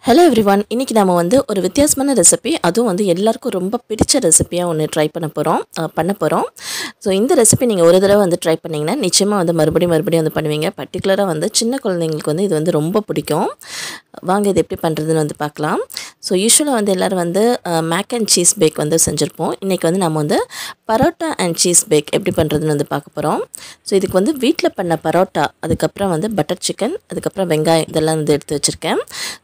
Hello everyone, இன்றைக்கி நம்ம வந்து ஒரு வித்தியாசமான ரெசிபி, அதுவும் வந்து எல்லாருக்கும் ரொம்ப பிடிச்ச ரெசிபியாக ஒன்று ட்ரை பண்ண போகிறோம். ஸோ இந்த ரெசிபி நீங்கள் ஒரு தடவை வந்து ட்ரை பண்ணிங்கன்னா நிச்சயமாக வந்து மறுபடியும் வந்து பண்ணுவீங்க. பர்டிகுலராக வந்து சின்ன குழந்தைங்களுக்கு வந்து இது வந்து ரொம்ப பிடிக்கும். வாங்க இது எப்படி பண்ணுறதுன்னு வந்து பார்க்கலாம். ஸோ யூஸ்வலாக வந்து எல்லோரும் வந்து மேக் அண்ட் சீஸ் பேக் வந்து செஞ்சுருப்போம். இன்றைக்கி வந்து நம்ம வந்து பரோட்டா அண்ட் சீஸ் பேக் எப்படி பண்ணுறதுன்னு வந்து பார்க்க போகிறோம். ஸோ இதுக்கு வந்து வீட்டில் பண்ண பரோட்டா, அதுக்கப்புறம் வந்து பட்டர் சிக்கன், அதுக்கப்புறம் வெங்காயம் இதெல்லாம் வந்து எடுத்து வச்சுருக்கேன்.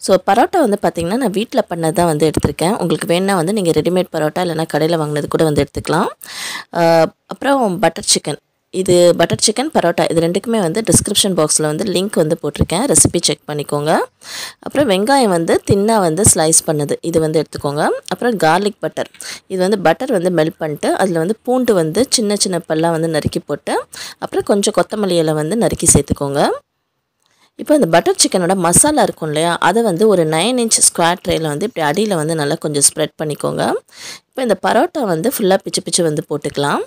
ஸோ பரோட்டா வந்து பார்த்திங்கன்னா நான் வீட்டில் பண்ணது தான் வந்து எடுத்திருக்கேன். உங்களுக்கு வேணால் வந்து நீங்கள் ரெடிமேட் பரோட்டா இல்லைனா கடையில் வாங்கினது கூட வந்து எடுத்துக்கலாம். அப்புறம் பட்டர் சிக்கன், இது பட்டர் சிக்கன் பரோட்டா இது ரெண்டுக்குமே வந்து டிஸ்கிரிப்ஷன் பாக்ஸில் வந்து லிங்க் வந்து போட்டிருக்கேன், ரெசிபி செக் பண்ணிக்கோங்க. அப்புறம் வெங்காயம் வந்து தின்னாக வந்து ஸ்லைஸ் பண்ணது இது வந்து எடுத்துக்கோங்க. அப்புறம் கார்லிக் பட்டர், இது வந்து பட்டர் வந்து மெல்ட் பண்ணிட்டு அதில் வந்து பூண்டு வந்து சின்ன சின்ன பல்லாக வந்து நறுக்கி போட்டு அப்புறம் கொஞ்சம் கொத்தமல்லி இலை வந்து நறுக்கி சேர்த்துக்கோங்க. இப்போ இந்த பட்டர் சிக்கனோட மசாலா இருக்கும் இல்லையா, அதை வந்து ஒரு 9 இன்ச் ஸ்கொயர் ட்ரேயில் வந்து இப்படி அடியில் வந்து நல்லா கொஞ்சம் ஸ்ப்ரெட் பண்ணிக்கோங்க. இப்போ இந்த பரோட்டா வந்து ஃபுல்லாக பிச்சு வந்து போட்டுக்கலாம்.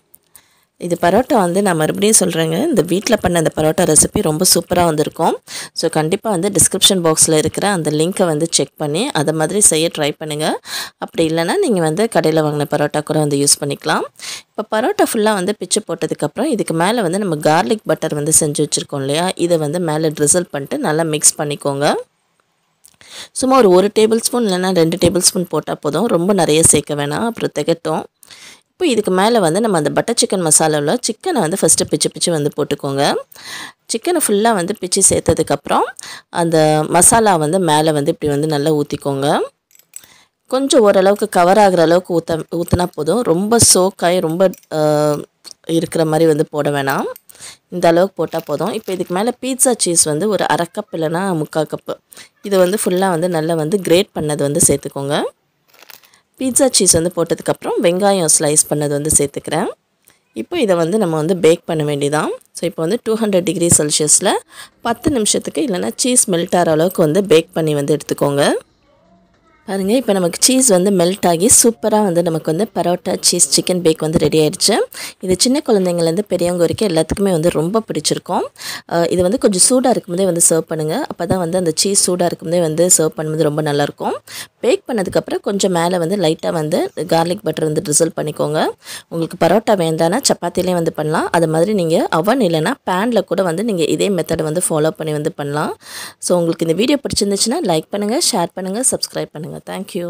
இது பரோட்டா வந்து நான் மறுபடியும் சொல்கிறேங்க, இந்த வீட்டில் பண்ண அந்த பரோட்டா ரெசிபி ரொம்ப சூப்பராக வந்திருக்கும். ஸோ கண்டிப்பாக வந்து டிஸ்கிரிப்ஷன் பாக்ஸில் இருக்கிற அந்த லிங்க்கை வந்து செக் பண்ணி அதை மாதிரி செய்ய ட்ரை பண்ணுங்கள். அப்படி இல்லைனா நீங்கள் வந்து கடையில் வாங்கின பரோட்டா கூட வந்து யூஸ் பண்ணிக்கலாம். இப்போ பரோட்டா ஃபுல்லாக வந்து பிச்சு போட்டதுக்கப்புறம் இதுக்கு மேலே வந்து நம்ம கார்லிக் பட்டர் வந்து செஞ்சு வச்சுருக்கோம் இல்லையா, இதை வந்து மேலே ட்ரிசல் பண்ணிட்டு நல்லா மிக்ஸ் பண்ணிக்கோங்க. சும்மா ஒரு டேபிள் ஸ்பூன் இல்லைனா 2 டேபிள் ஸ்பூன் போட்டால் போதும், ரொம்ப நிறைய சேர்க்க வேணாம், அப்புறம் திகட்டும். இப்போ இதுக்கு மேலே வந்து நம்ம அந்த பட்டர் சிக்கன் மசாலாவில் சிக்கனை வந்து ஃபஸ்ட்டு பிச்சு வந்து போட்டுக்கோங்க. சிக்கனை ஃபுல்லாக வந்து பிச்சு சேர்த்ததுக்கப்புறம் அந்த மசாலா வந்து மேலே வந்து இப்படி வந்து நல்லா ஊற்றிக்கோங்க. கொஞ்சம் ஓரளவுக்கு கவர் ஆகிற அளவுக்கு ஊற்றினா போதும், ரொம்ப சோக்காய் ரொம்ப இருக்கிற மாதிரி வந்து போட வேணாம், இந்த அளவுக்கு போட்டால் போதும். இப்போ இதுக்கு மேலே பீட்சா சீஸ் வந்து ஒரு 1/2 கப் இல்லைனா 3/4 கப்பு இது வந்து ஃபுல்லாக வந்து நல்லா வந்து கிரேட் பண்ணது வந்து சேர்த்துக்கோங்க. பீட்சா சீஸ் வந்து போட்டதுக்கப்புறம் வெங்காயம் ஸ்லைஸ் பண்ணது வந்து சேர்த்துக்கிறேன். இப்போ இதை வந்து நம்ம வந்து பேக் பண்ண வேண்டியதான். ஸோ இப்போ வந்து 200 டிகிரி செல்சியஸில் 10 நிமிஷத்துக்கு இல்லைனா சீஸ் மெல்ட் ஆகிற அளவுக்கு வந்து பேக் பண்ணி வந்து எடுத்துக்கோங்க. பாருங்கள், இப்போ நமக்கு சீஸ் வந்து மெல்ட் ஆகி சூப்பராக வந்து நமக்கு வந்து பரோட்டா சீஸ் சிக்கன் பேக் வந்து ரெடி ஆகிடுச்சு. இது சின்ன குழந்தைங்கள்லேருந்து பெரியவங்க வரைக்கும் எல்லாத்துக்குமே வந்து ரொம்ப பிடிச்சிருக்கும். இது வந்து கொஞ்சம் சூடாக இருக்கும்போதே வந்து சர்வ் பண்ணுங்கள், அப்போ தான் வந்து அந்த சீஸ் சூடாக இருக்கும்போதே வந்து சர்வ் பண்ணும்போது ரொம்ப நல்லாயிருக்கும். பேக் பண்ணதுக்கப்புறம் கொஞ்சம் மேலே வந்து லைட்டாக வந்து கார்லிக் பட்டர் வந்து ட்ரிசல் பண்ணிக்கோங்க. உங்களுக்கு பரோட்டா வேண்டானா சப்பாத்திலையும் வந்து பண்ணலாம், அது மாதிரி நீங்கள் அவன் இல்லைனா பேனில் கூட வந்து நீங்கள் இதே மெத்தடை வந்து ஃபாலோ பண்ணி வந்து பண்ணலாம். ஸோ உங்களுக்கு இந்த வீடியோ பிடிச்சிருந்துச்சுன்னா லைக் பண்ணுங்கள், ஷேர் பண்ணுங்கள், சப்ஸ்கிரைப் பண்ணுங்கள். Thank you.